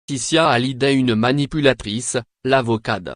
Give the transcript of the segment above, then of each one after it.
Laetitia Hallyday une manipulatrice, l'avocate.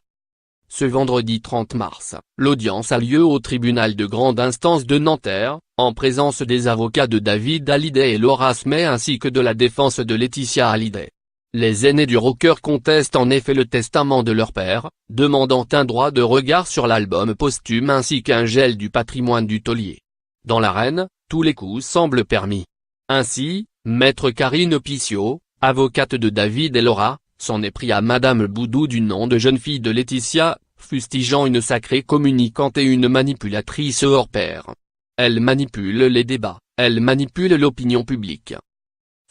Ce vendredi 30 mars, l'audience a lieu au tribunal de grande instance de Nanterre, en présence des avocats de David Hallyday et Laura Smet ainsi que de la défense de Laetitia Hallyday. Les aînés du rocker contestent en effet le testament de leur père, demandant un droit de regard sur l'album posthume ainsi qu'un gel du patrimoine du taulier. Dans l'arène, tous les coups semblent permis. Ainsi, maître Karine Piciot, avocate de David et Laura, s'en est pris à Madame Boudou du nom de jeune fille de Laetitia, fustigeant une sacrée communicante et une manipulatrice hors pair. Elle manipule les débats, elle manipule l'opinion publique.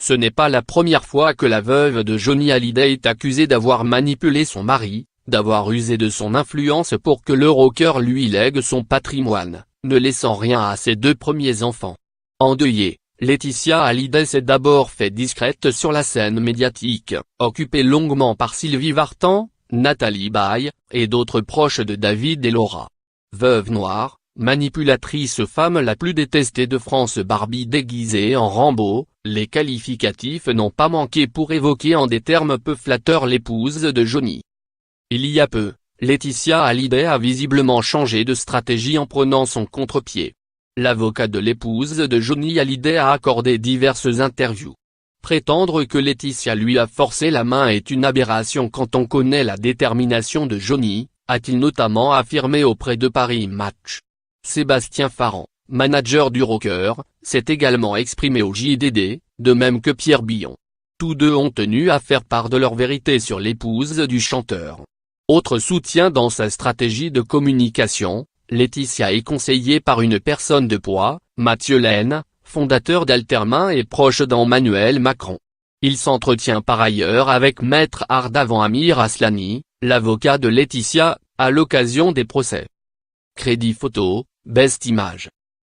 Ce n'est pas la première fois que la veuve de Johnny Hallyday est accusée d'avoir manipulé son mari, d'avoir usé de son influence pour que le rocker lui lègue son patrimoine, ne laissant rien à ses deux premiers enfants. Endeuillée, Laetitia Hallyday s'est d'abord fait discrète sur la scène médiatique, occupée longuement par Sylvie Vartan, Nathalie Baye, et d'autres proches de David et Laura. Veuve noire, manipulatrice femme la plus détestée de France Barbie déguisée en Rambo, les qualificatifs n'ont pas manqué pour évoquer en des termes peu flatteurs l'épouse de Johnny. Il y a peu, Laetitia Hallyday a visiblement changé de stratégie en prenant son contre-pied. L'avocat de l'épouse de Johnny Hallyday a accordé diverses interviews. Prétendre que Laetitia lui a forcé la main est une aberration quand on connaît la détermination de Johnny, a-t-il notamment affirmé auprès de Paris Match. Sébastien Farran, manager du rocker, s'est également exprimé au JDD, de même que Pierre Billon. Tous deux ont tenu à faire part de leur vérité sur l'épouse du chanteur. Autre soutien dans sa stratégie de communication, Laetitia est conseillée par une personne de poids, Mathieu Laine, fondateur d'Altermain et proche d'Emmanuel Macron. Il s'entretient par ailleurs avec Maître Ardavan Amir Aslani, l'avocat de Laetitia, à l'occasion des procès. Crédit photo, Best Image.